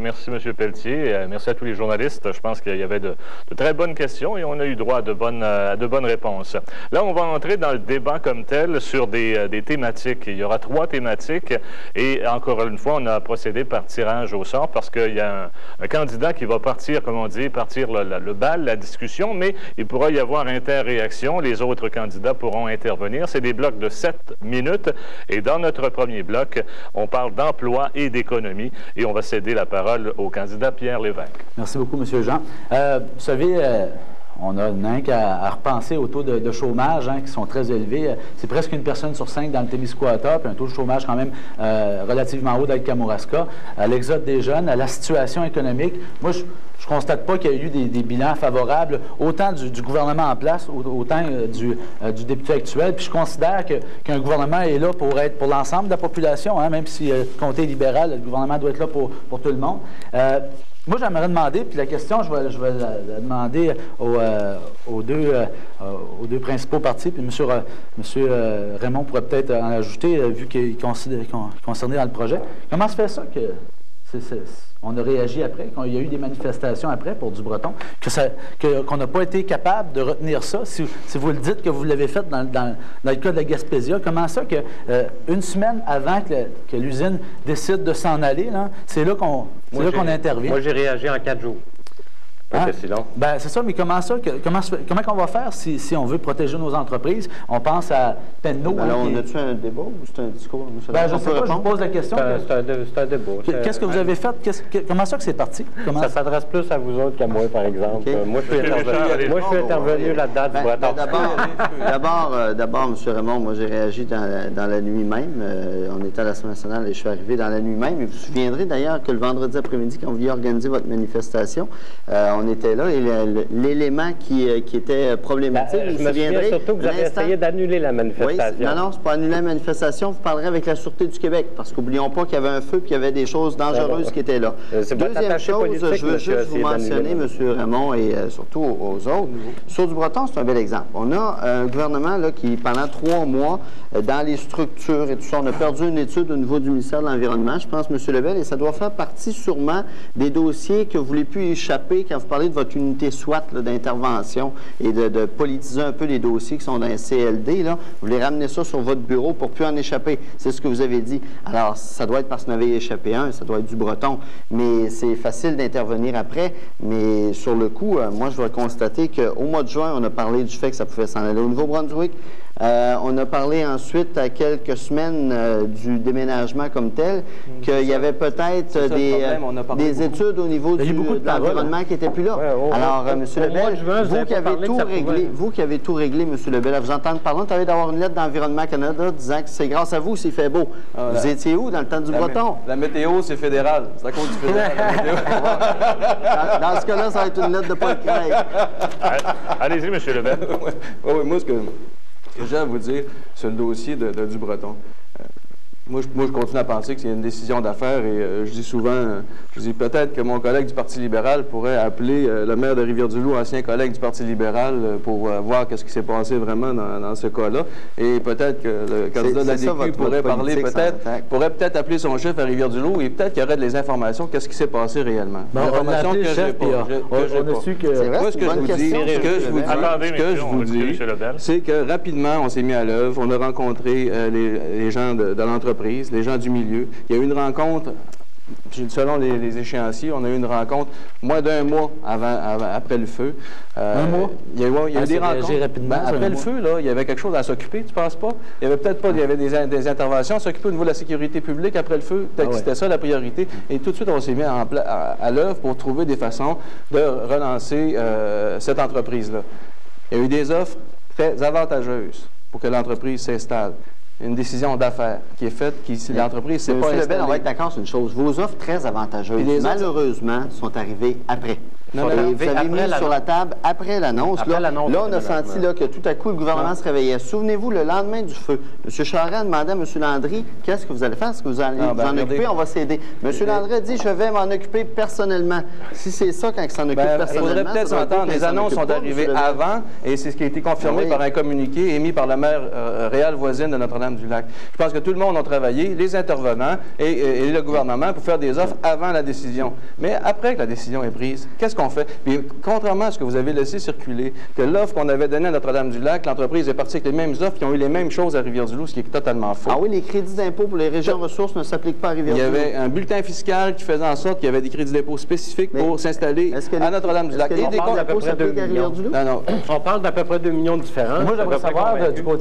merci M. Pelletier. Merci à tous les journalistes. Je pense qu'il y avait de très bonnes questions et on a eu droit à de bonnes réponses. Là, on va entrer dans le débat comme tel sur des thématiques. Il y aura 3 thématiques et encore une fois, on a procédé par tirage au sort parce qu'il y a un candidat qui va partir, comme on dit, partir le bal, la discussion, mais il pourra y avoir interréaction. Les autres candidats pourront intervenir. C'est des blocs de 7 minutes et dans notre premier bloc, on parle d'emploi et d'économie et on va céder la parole au candidat Pierre Lévesque. Merci beaucoup, M. Jean. Vous savez, on a qu'à repenser aux taux de chômage qui sont très élevés. C'est presque une personne sur 5 dans le Témiscouata, puis un taux de chômage quand même relativement haut dans le Kamouraska. L'exode des jeunes, la situation économique. Moi, je ne constate pas qu'il y a eu des bilans favorables, autant du gouvernement en place, autant du député actuel. Puis je considère qu'un gouvernement est là pour être pour l'ensemble de la population, même si le comté est libéral, le gouvernement doit être là pour tout le monde. Moi, j'aimerais demander, puis la question, je vais la demander aux deux principaux partis, puis M. Raymond pourrait peut-être en ajouter, vu qu'il est concerné dans le projet. Comment se fait ça que on a réagi après, qu'il y a eu des manifestations après pour du breton, qu'on n'a pas été capable de retenir ça? Si vous le dites que vous l'avez fait dans le cas de la Gaspésia, comment ça que une semaine avant que l'usine décide de s'en aller, c'est là qu'on intervient? Moi, j'ai réagi en 4 jours. Ben, c'est ça, mais comment qu'on va faire si on veut protéger nos entreprises? On pense à Penneau. Alors, on a-tu un débat ou c'est un discours? Ben, je ne sais pas, je vous pose la question. C'est un débat. Qu'est-ce que vous avez fait? Comment ça que c'est parti? Ça s'adresse plus à vous autres qu'à moi, par exemple. Okay. Moi, je suis intervenu là-dedans du breton. D'abord, M. Raymond, moi, j'ai réagi dans la nuit même. On était à l'Assemblée nationale et je suis arrivé dans la nuit même. Et vous vous souviendrez d'ailleurs que le vendredi après-midi, quand vous vouliez organiser votre manifestation, on était là et l'élément qui était problématique, je me souviens surtout que vous avez essayé d'annuler la manifestation. Oui, non, c'est pas annuler la manifestation, vous parlerez avec la Sûreté du Québec, parce qu'oublions pas qu'il y avait un feu et qu'il y avait des choses dangereuses qui étaient là. Deuxième chose, je veux juste vous mentionner, M. Raymond, et surtout aux autres, sur du breton, c'est un bel exemple. On a un gouvernement là, qui, pendant 3 mois, dans les structures et tout ça, on a perdu une étude au niveau du ministère de l'Environnement, je pense, M. Lebel, et ça doit faire partie sûrement des dossiers que vous voulez plus échapper quand vous parlez de votre unité SWAT d'intervention et de politiser un peu les dossiers qui sont dans un CLD, là, vous voulez ramener ça sur votre bureau pour plus en échapper. C'est ce que vous avez dit. Alors, ça doit être parce que vous en avez échappé un, ça doit être du breton, mais c'est facile d'intervenir après. Mais sur le coup, moi, je dois constater qu'au mois de juin, on a parlé du fait que ça pouvait s'en aller au Nouveau-Brunswick. On a parlé ensuite, à quelques semaines du déménagement comme tel, qu'il y avait peut-être des études au niveau de l'environnement qui n'étaient plus là. Alors, M. Lebel, vous qui avez tout réglé, M. Lebel, à vous entendre parler, vous avez d'avoir une lettre d'Environnement Canada disant que c'est grâce à vous s'il fait beau. Vous étiez où dans le temps du breton? La météo, c'est fédéral. C'est à cause du fédéral. Dans ce cas-là, ça va être une lettre de Paul Craig. Allez-y, M. Lebel. Oui, moi, ce que j'ai à vous dire sur le dossier du breton. Moi, je continue à penser que c'est une décision d'affaires et je dis souvent, peut-être que mon collègue du Parti libéral pourrait appeler le maire de Rivière-du-Loup, ancien collègue du Parti libéral, pour voir qu'est-ce qui s'est passé vraiment dans ce cas-là. Et peut-être que le candidat de la DQ pourrait parler, pourrait peut-être appeler son chef à Rivière-du-Loup et peut-être qu'il y aurait des informations, qu'est-ce qui s'est passé réellement. L'information que j'ai pas. On a su que... Moi, ce que je vous dis, c'est que rapidement, on s'est mis à l'œuvre, on a rencontré les gens de l'entreprise, les gens du milieu. Il y a eu une rencontre, selon les échéanciers, on a eu une rencontre moins d'1 mois après le feu. Un mois? Il y a eu des rencontres. Après le feu, là, il y avait quelque chose à s'occuper, tu ne penses pas? Il y avait peut-être pas, il y avait des interventions, s'occuper au niveau de la sécurité publique après le feu, peut-être que c'était ça la priorité. Et tout de suite, on s'est mis à l'œuvre pour trouver des façons de relancer cette entreprise-là. Il y a eu des offres très avantageuses pour que l'entreprise s'installe. Une décision d'affaires qui est faite, si l'entreprise ne s'est pas installée. Lebel, on va être d'accord sur une chose. Vos offres très avantageuses, malheureusement, sont arrivées après. vous avez mis sur la table après l'annonce. Là, on a senti que tout à coup, le gouvernement se réveillait. Souvenez-vous, le lendemain du feu, M. Charest demandait à M. Landry, qu'est-ce que vous allez faire? Est-ce que vous allez vous en occuper? On va s'aider. M. Landry a dit, je vais m'en occuper personnellement. Si c'est ça, quand il s'en occupe personnellement... Il faudrait peut-être s'entendre. Les annonces sont arrivées avant, et c'est ce qui a été confirmé par un communiqué émis par la maire réelle voisine de Notre-Dame-du-Lac. Je pense que tout le monde a travaillé, les intervenants et le gouvernement, pour faire des offres avant la décision. Mais après que la décision est prise, qu'est-ce qu'on fait? Puis, contrairement à ce que vous avez laissé circuler, que l'offre qu'on avait donnée à Notre-Dame-du-Lac, l'entreprise est partie avec les mêmes offres qui ont eu les mêmes choses à Rivière-du-Loup, ce qui est totalement faux. Ah oui, les crédits d'impôt pour les régions ressources ne s'appliquent pas à Rivière-du-Loup. Il y avait un bulletin fiscal qui faisait en sorte qu'il y avait des crédits d'impôt spécifiques pour s'installer à Notre-Dame-du-Lac. On parle d'à peu près 2 millions. Non, non. On parle d'à peu près 2 millions différents. Moi, j'aimerais savoir du côté